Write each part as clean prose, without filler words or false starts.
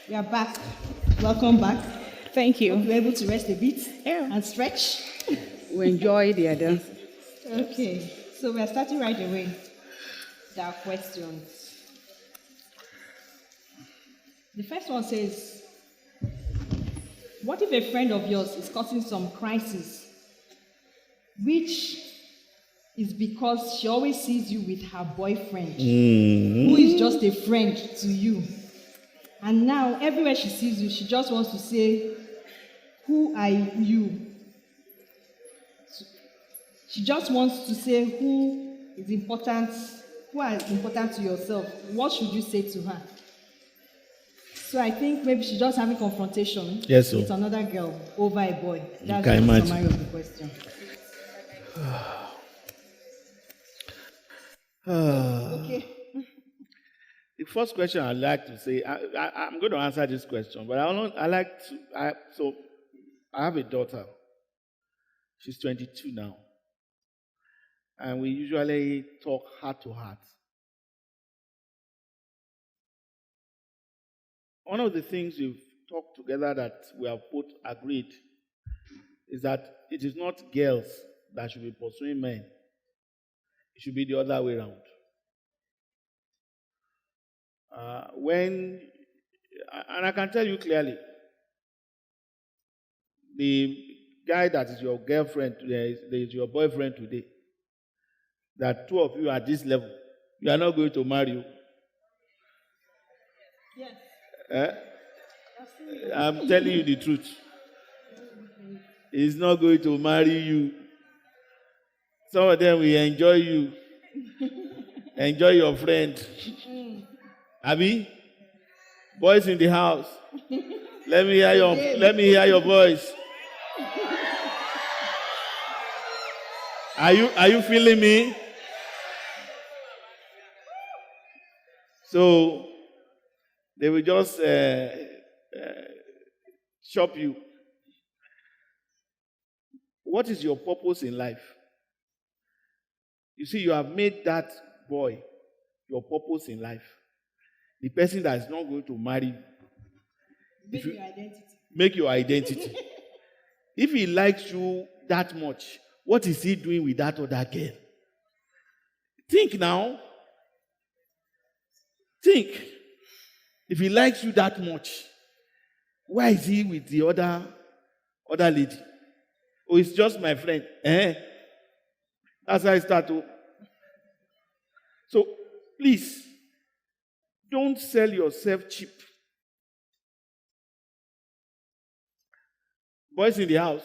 We are back. Welcome back. Thank Hope you. you're able to rest a bit Yeah. and stretch. We enjoy the dance. Okay, so we are starting right away with our questions. The first one says, what if a friend of yours is causing some crisis, which is because she always sees you with her boyfriend, who is just a friend to you? And now, everywhere she sees you, she just wants to say, who are you? She just wants to say who is important, who are important to yourself. What should you say to her? So I think maybe she's just having confrontation Yes, sir. with another girl over a boy. That's can just the imagine. summary of the question. Okay. The first question I'd like to say, I'm going to answer this question, but I have a daughter. She's 22 now. And we usually talk heart to heart. One of the things we've talked together that we have both agreed is that it is not girls that should be pursuing men. It should be the other way around. And I can tell you clearly, the guy that is your girlfriend today is your boyfriend today, that two of you at this level, you are not going to marry you. Yes. Eh? I'm telling you the truth. He's not going to marry you. Some of them will enjoy you. Enjoy your friend. Abi? Boys in the house. Let me hear your voice. Are you feeling me? So they will just shop you. What is your purpose in life? You see, you have made that boy your purpose in life. The person that is not going to marry you. Make your identity. Make your identity. If he likes you that much, what is he doing with that other girl? Think now. Think. If he likes you that much, why is he with the other lady? Oh, it's just my friend. That's how I start to. So, please, don't sell yourself cheap. Boys in the house,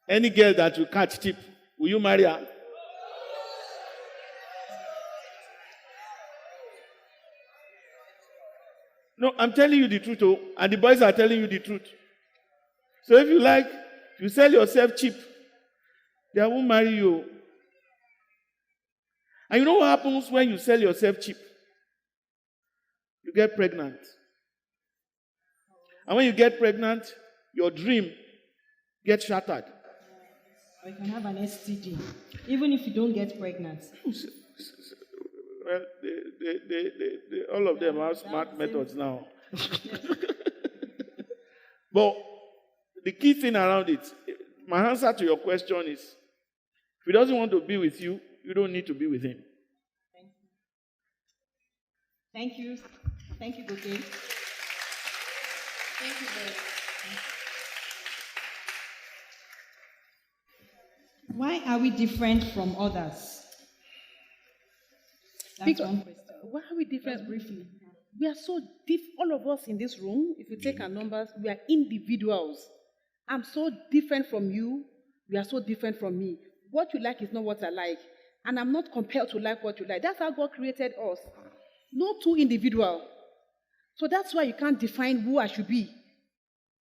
any girl that you catch cheap, will you marry her? No, I'm telling you the truth, and the boys are telling you the truth. So if you sell yourself cheap, they won't marry you. And you know what happens when you sell yourself cheap? You get pregnant. And when you get pregnant, your dream gets shattered. Or you can have an STD, even if you don't get pregnant. Well, all of them have smart methods now. But the key thing around it, my answer to your question is, if he doesn't want to be with you, you don't need to be with him. Thank you. Thank you, Goke. Thank you very much. Why are we different from others? That's one question. Why are we different? Just briefly. We are so all of us in this room, if you take our numbers, we are individuals. I'm so different from you. You are so different from me. What you like is not what I like. And I'm not compelled to like what you like. That's how God created us. No two individual. So that's why you can't define who I should be.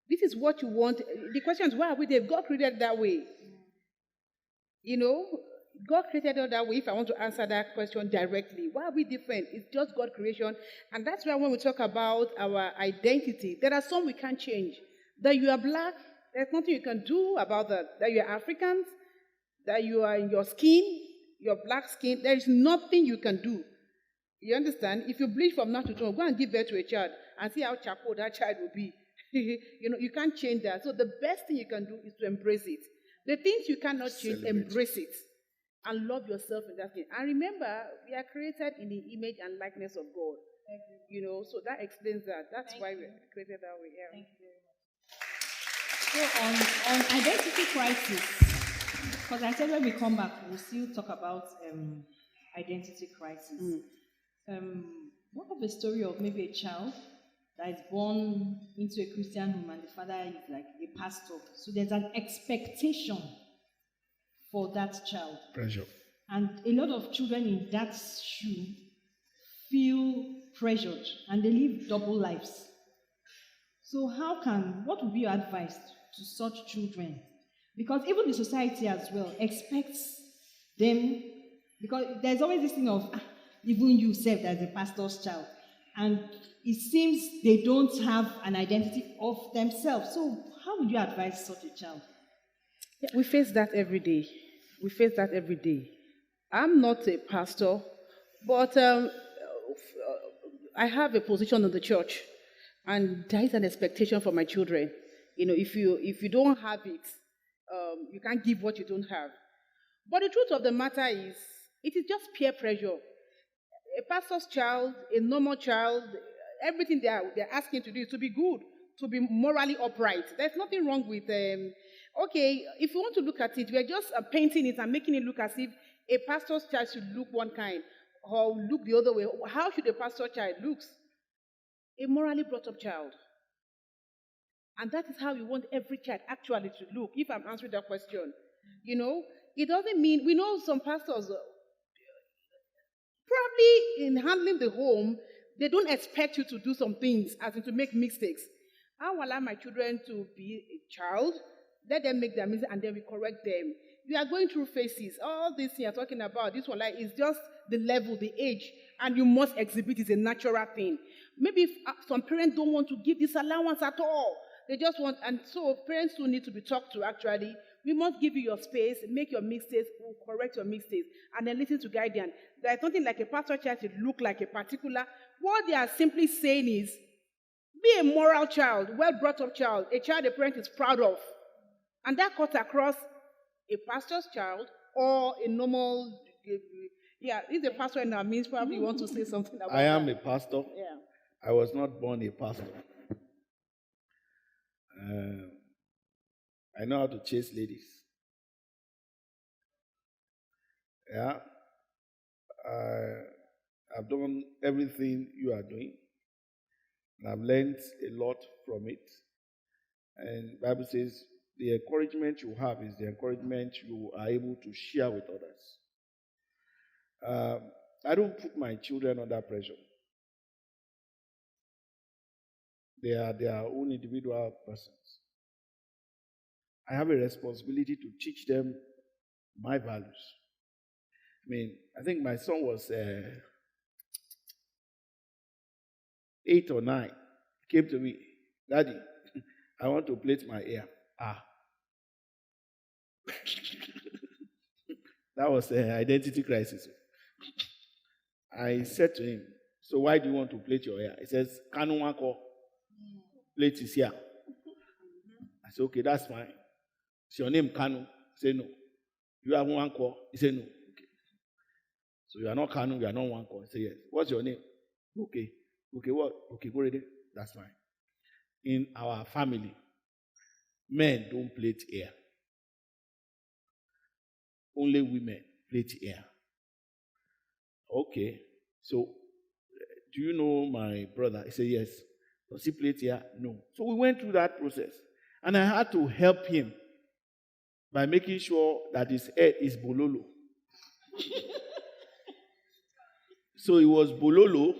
This is what you want. The question is, why are we there? God created that way. You know, God created it that way. If I want to answer that question directly, why are we different? It's just God creation. And that's why when we talk about our identity, there are some we can't change. That you are black, there's nothing you can do about that. That you are African, that you are in your skin, your black skin, there is nothing you can do. You understand? If you bleach from now to tomorrow, go and give birth to a child and see how charcoal that child will be. You can't change that. So the best thing you can do is to embrace it. The things you cannot change, Celebrate. embrace it. And love yourself in that thing. And remember, we are created in the image and likeness of God. So that explains that. That's why we're created that way. Yeah. Thank you very much. So on identity crisis, because I said when we come back, we'll still talk about identity crisis. What of a story of maybe a child that is born into a Christian home and the father is like a pastor? So there's an expectation for that child. Pressure. And a lot of children in that shoe feel pressured and they live double lives. So what would be your advice to such children? Because even the society as well expects them, because there's always this thing of, even you served as a pastor's child. And it seems they don't have an identity of themselves. So how would you advise such a child? Yeah, we face that every day. I'm not a pastor, but I have a position in the church, and there is an expectation for my children. If you don't have it, you can't give what you don't have. But the truth of the matter is, it is just peer pressure. A pastor's child, a normal child, everything they're asking to do is to be good, to be morally upright. There's nothing wrong with if you want to look at it, we're just painting it and making it look as if a pastor's child should look one kind or look the other way. How should a pastor's child look? A morally brought up child. And that is how we want every child actually to look, if I'm answering that question. It doesn't mean, we know some pastors, probably in handling the home, they don't expect you to do some things, as in to make mistakes. I will allow my children to be a child, let them make their mistakes, and then we correct them. We are going through phases. All this thing you're talking about, this one, is just the level, the age, and you must exhibit it. It's a natural thing. Maybe if some parents don't want to give this allowance at all, they just want, and so parents who need to be talked to actually, we must give you your space, make your mistakes, we'll correct your mistakes, and then listen to guidance. There's nothing like a pastor child should look like a particular. What they are simply saying is, be a moral child, well brought up child, a child a parent is proud of. And that cuts across a pastor's child or a normal, if the pastor in our midst probably want to say something about I am that. a pastor. Yeah. I was not born a pastor. I know how to chase ladies. Yeah. I've done everything you are doing. And I've learned a lot from it. And the Bible says the encouragement you have is the encouragement you are able to share with others. I don't put my children under pressure. They are their own individual persons. I have a responsibility to teach them my values. I think my son was 8 or 9. He came to me, Daddy, I want to plait my hair. That was an identity crisis. I said to him, so why do you want to plait your hair? He says, Kanu Wako, plait his hair. I said, okay, that's fine. Is your name Kanu? He said, no. You have Wako? He said, no. Okay. So you are not Kanu, you are not Wako. I said, yes. What's your name? Okay. Okay, what? Okay, go ready. That's fine. In our family, men don't plait hair. Only women plait hair. Okay. So, do you know my brother? He said, yes. Does he plait hair? No. So we went through that process. And I had to help him by making sure that his head is bololo. So it was bololo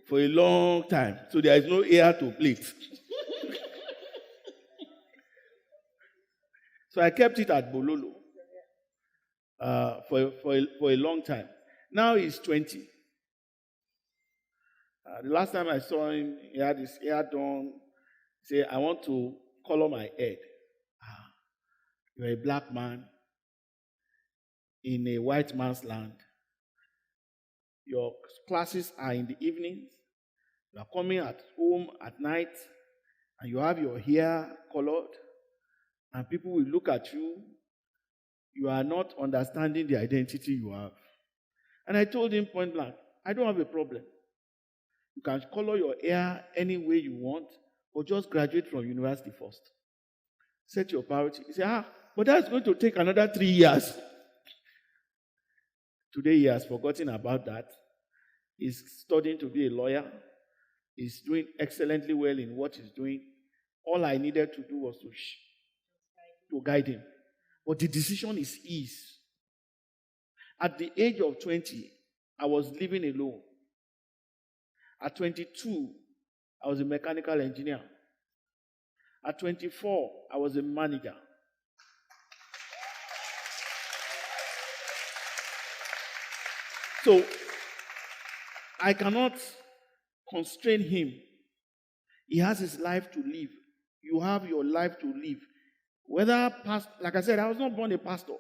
for a long time. So there is no hair to plait. So I kept it at bololo for a long time. Now he's 20. The last time I saw him, he had his hair done. He said, I want to color my head. You're a black man in a white man's land. Your classes are in the evenings. You are coming at home at night, and you have your hair colored, and people will look at you. You are not understanding the identity you have. And I told him point blank, I don't have a problem. You can color your hair any way you want, or just graduate from university first. Set your priority. He said, but that's going to take another 3 years. Today he has forgotten about that. He's studying to be a lawyer. He's doing excellently well in what he's doing. All I needed to do was to guide him. But the decision is his. At the age of 20, I was living alone. At 22, I was a mechanical engineer. At 24, I was a manager. So, I cannot constrain him. He has his life to live. You have your life to live. Whether, like I said, I was not born a pastor.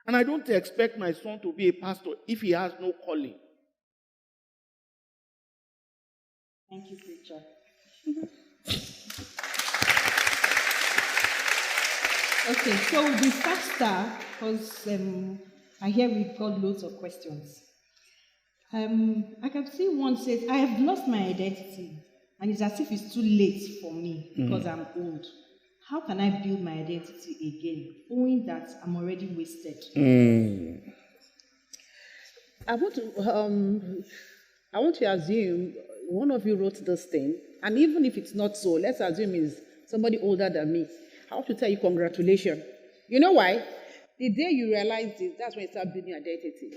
And I don't expect my son to be a pastor if he has no calling. Thank you, preacher. Okay, so we'll be faster because I hear we've got loads of questions. I can see one says, I have lost my identity, and it's as if it's too late for me because I'm old. How can I build my identity again, knowing that I'm already wasted? I want to assume one of you wrote this thing, and even if it's not so, let's assume it's somebody older than me. I want to tell you congratulations. You know why? The day you realize this, that's when you start building identity.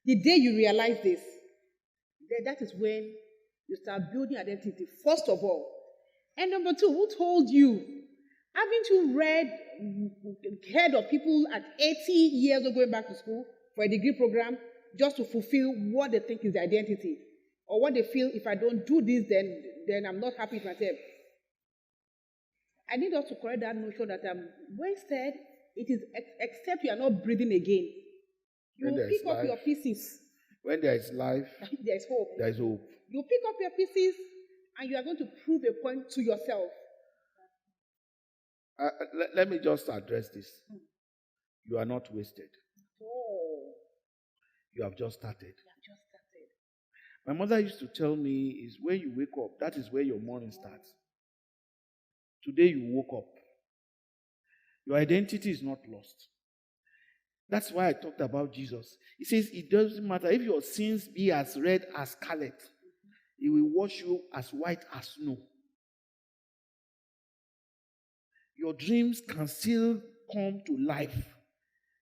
The day you realize this, then that is when you start building identity, first of all. And number two, who told you? Haven't you heard of people at 80 years old going back to school for a degree program just to fulfill what they think is their identity? Or what they feel, if I don't do this, then I'm not happy with myself. I need us to correct that notion that I'm wasted. It is except you are not breathing again. You will pick up your pieces. When there is life, there is hope. There is hope. You pick up your pieces and you are going to prove a point to yourself. Let me just address this. You are not wasted. Oh. You have just started. My mother used to tell me is when you wake up, that is where your morning starts. Today you woke up. Your identity is not lost. That's why I talked about Jesus. He says it doesn't matter if your sins be as red as scarlet. He will wash you as white as snow. Your dreams can still come to life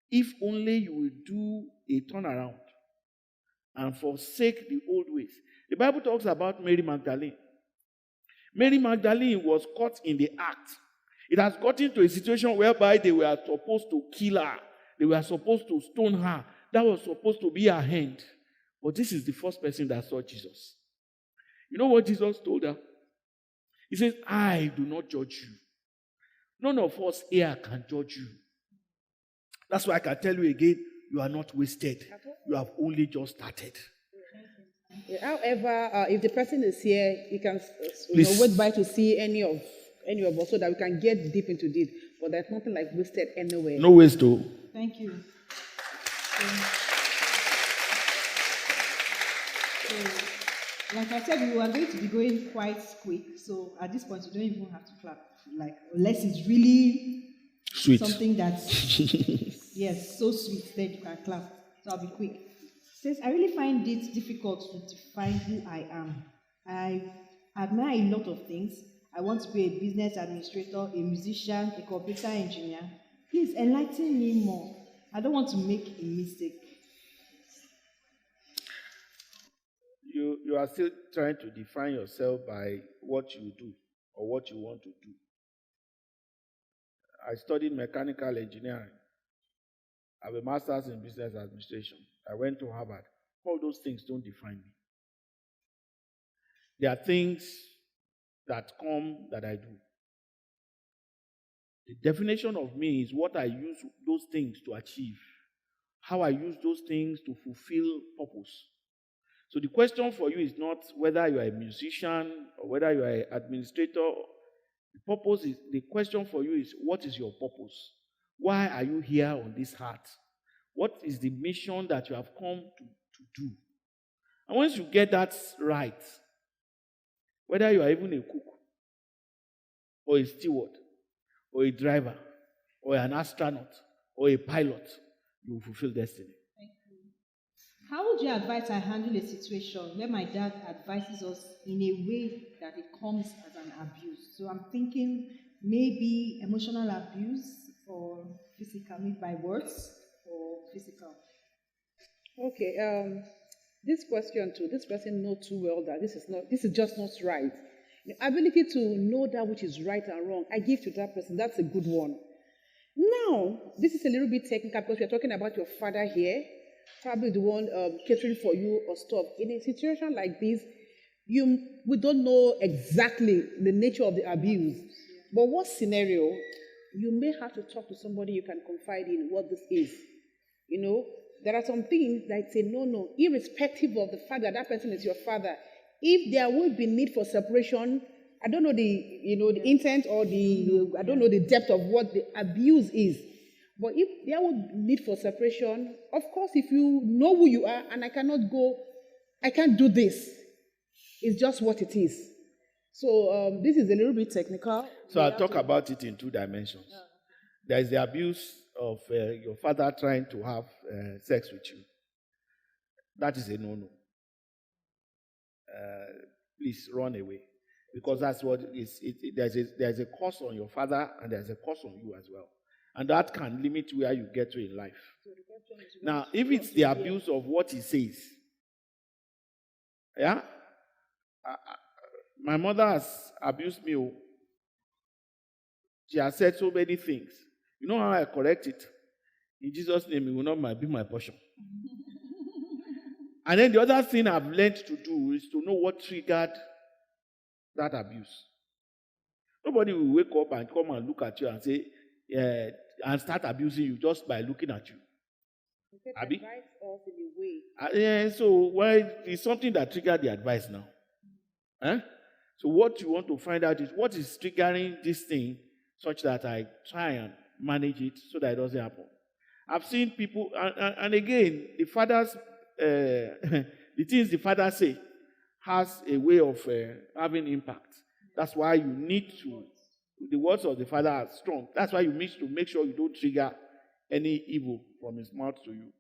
if only you will do a turnaround and forsake the old ways. The Bible talks about Mary Magdalene. Mary Magdalene was caught in the act. It has gotten to a situation whereby they were supposed to kill her. They were supposed to stone her. That was supposed to be her hand. But this is the first person that saw Jesus. You know what Jesus told her? He says, I do not judge you. None of us here can judge you. That's why I can tell you again, you are not wasted. You have only just started. However, if the person is here, you can wait by to see any of us so that we can get deep into this. But there's nothing like wasted anywhere. No waste, though. Thank you. So, like I said, we were going to be going quite quick. So at this point, you don't even have to clap. Unless it's really sweet. Something that's yes, so sweet, then you can clap. So I'll be quick. It says, I really find it difficult to define who I am. I admire a lot of things. I want to be a business administrator, a musician, a computer engineer. Please enlighten me more. I don't want to make a mistake. You are still trying to define yourself by what you do or what you want to do. I studied mechanical engineering. I have a master's in business administration. I went to Harvard. All those things don't define me. There are things that come that I do. The definition of me is what I use those things to achieve. how I use those things to fulfill purpose. So the question for you is not whether you are a musician or whether you are an administrator. The question for you is, what is your purpose? Why are you here on this earth? What is the mission that you have come to do? And once you get that right, whether you are even a cook, or a steward, or a driver, or an astronaut, or a pilot, you will fulfill destiny. Thank you. How would you advise I handle a situation where my dad advises us in a way that it comes as an abuse? So I'm thinking maybe emotional abuse or physical, maybe by words or physical. Okay, this question too, this person knows too well that this is just not right. The ability to know that which is right and wrong, I give to that person. That's a good one. Now, this is a little bit technical because we're talking about your father here, probably the one catering for you or stuff. In a situation like this, we don't know exactly the nature of the abuse. But what scenario, you may have to talk to somebody you can confide in what this is. You know, there are some things that say no, irrespective of the fact that that person is your father. If there will be need for separation, I don't know the intent or I don't know the depth of what the abuse is. But if there would need for separation, of course, if you know who you are and I can't do this. It's just what it is. So this is a little bit technical. So I'll talk about it in 2 dimensions. There is the abuse of your father trying to have sex with you. That is a no-no. Please run away. Because that's what it is. There's a curse on your father and there's a curse on you as well. And that can limit where you get to in life. Now, if it's the abuse of what he says, yeah? My mother has abused me. She has said so many things. You know how I correct it? In Jesus' name, it will not be my portion. And then the other thing I've learned to do is to know what triggered that abuse. Nobody will wake up and come and look at you and say, and start abusing you just by looking at you. Abi? So it's something that triggered the advice now. So what you want to find out is what is triggering this thing such that I try and manage it so that it doesn't happen. I've seen people, and again, the fathers, the things the father say has a way of having impact. That's why you need to, the words of the father are strong. That's why you need to make sure you don't trigger any evil from his mouth to you.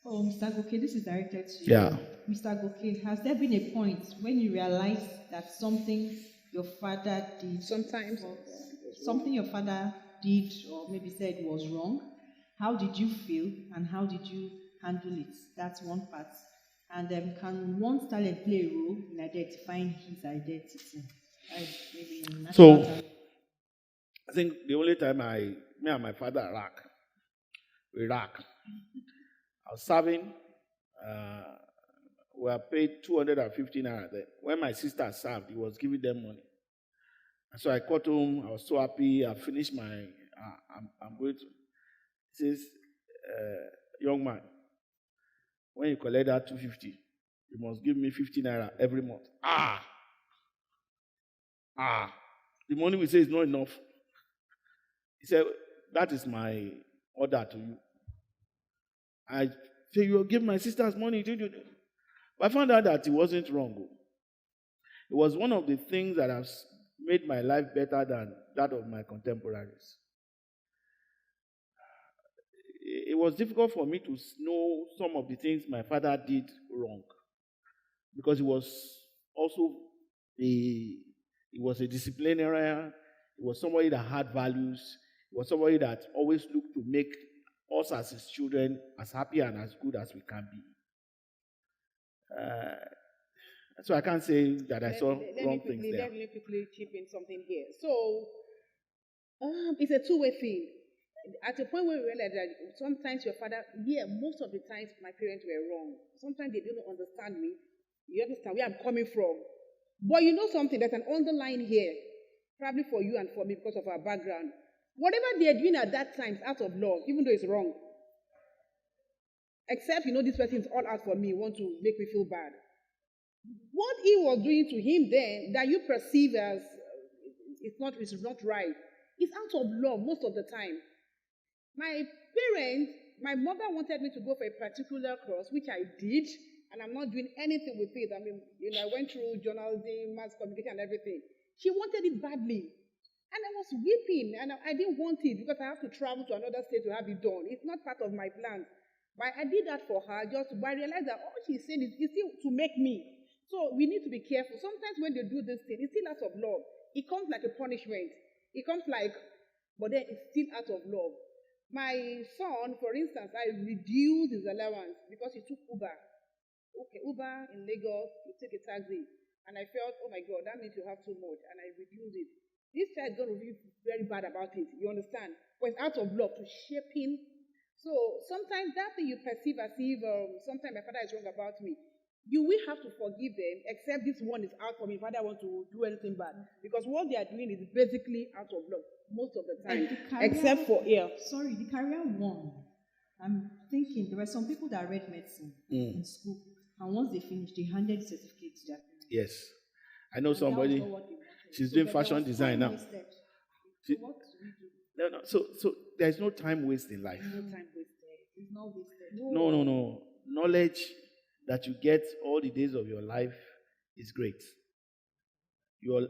Oh, Mr. Goke, this is directed to you. Yeah. Mr. Goke, has there been a point when you realized that something your father did, something your father did or maybe said was wrong? How did you feel and how did you handle it? That's one part. And can one talent play a role in identifying his identity? Maybe in I think the only time me and my father we rock. I was serving. We were paid 250 naira then. When my sister served, he was giving them money. And so I got home. I was so happy. I finished my. I'm going to. He says, young man, when you collect that 250, you must give me 50 naira every month. The money we say is not enough. He said, that is my order to you. I said, you will give my sister's money. But I found out that it wasn't wrong. It was one of the things that has made my life better than that of my contemporaries. It was difficult for me to know some of the things my father did wrong. Because he was also he was a disciplinarian. He was somebody that had values. He was somebody that always looked to make us as his children as happy and as good as we can be. So I can't say that I saw wrong things there. Let me quickly chip in something here. So it's a two-way thing. At a point where we realize that sometimes your father, most of the times my parents were wrong. Sometimes they don't understand me. You understand where I'm coming from. But you know something, there's an underline here, probably for you and for me because of our background. Whatever they're doing at that time is out of love, even though it's wrong. Except, this person is all out for me, want to make me feel bad. What he was doing to him then, that you perceive as it's not right, is out of love most of the time. My parents, my mother wanted me to go for a particular course, which I did, and I'm not doing anything with it. I mean, I went through journalism, mass communication, and everything. She wanted it badly. And I was weeping, and I didn't want it because I have to travel to another state to have it done. It's not part of my plans. But I did that for her but I realized that all she's saying is still to make me. So we need to be careful. Sometimes when they do this thing, it's still out of love. It comes like a punishment. It comes like, but then it's still out of love. My son, for instance, I reduced his allowance because he took Uber. Okay, Uber in Lagos, you take a taxi. And I felt, oh my God, that means you have too much. And I reduced it. This child is going to be very bad about it. You understand? But it's out of love to shape him. So sometimes that thing you perceive as if sometimes my father is wrong about me, you will have to forgive them, except this one is out for me. Father wants to do anything bad. Because what they are doing is basically out of love most of the time. Except for Sorry, the career one. I'm thinking there were some people that read medicine in school, and once they finished, they handed the certificate to their parents. Yes. I know somebody, she's doing fashion design now. So what do we do? No. So there's no time waste in life. No time wasted. It's not wasted. No. Knowledge that you get all the days of your life is great.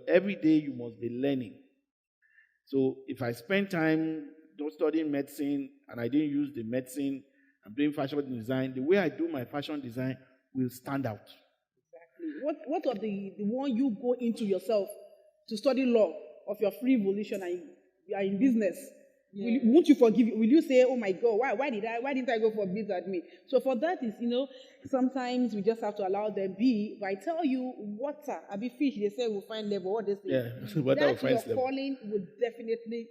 Every day you must be learning. So if I spend time studying medicine and I didn't use the medicine, I'm doing fashion design, the way I do my fashion design will stand out. Exactly. What of the one you go into yourself to study law of your free volition and you are in business? Yeah. Won't you forgive? Will you say, "Oh my God, why didn't I go for business at me?" So for that is, sometimes we just have to allow them be. If I tell you water, be fish, they say we'll find level. What they say? Yeah, water will find level. Your calling will definitely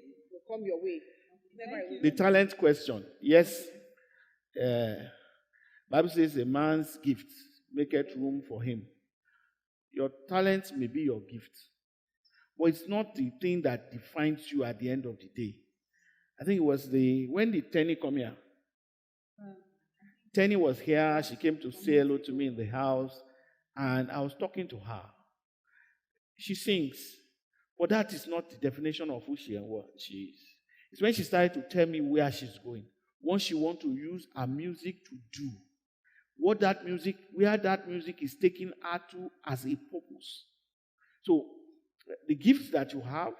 come your way. The talent question. Yes, Bible says a man's gift maketh room for him. Your talent may be your gift, but it's not the thing that defines you at the end of the day. I think it was when did Tenny come here? Tenny was here. She came to say hello to me in the house, and I was talking to her. She sings, but that is not the definition of who she and what she is. It's when she started to tell me where she's going, what she wants to use her music to do, where that music is taking her to as a purpose. So the gifts that you have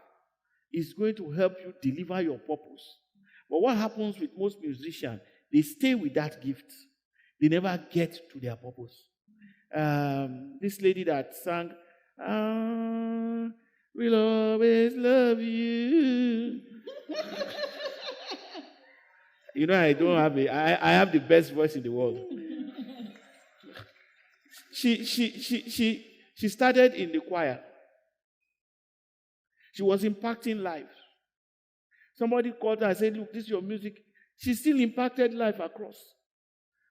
is going to help you deliver your purpose. But what happens with most musicians, they stay with that gift. They never get to their purpose. This lady that sang, "We'll always love you." I don't have I have the best voice in the world. She started in the choir. She was impacting lives. Somebody called her and said, "Look, this is your music." She still impacted life across.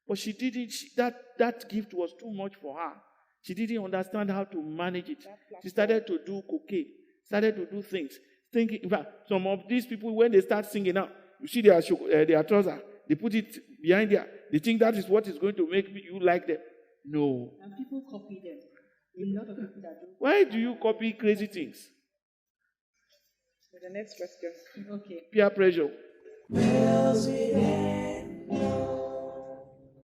But she didn't, that gift was too much for her. She didn't understand how to manage it. She started to do cocaine, started to do things. Thinking, in fact, some of these people, when they start singing now, you see their trouser, they put it behind there. They think that is what is going to make you like them. No. And people copy them. A lot of people that do. Why do you copy crazy things? The next question. Okay. Peer pressure.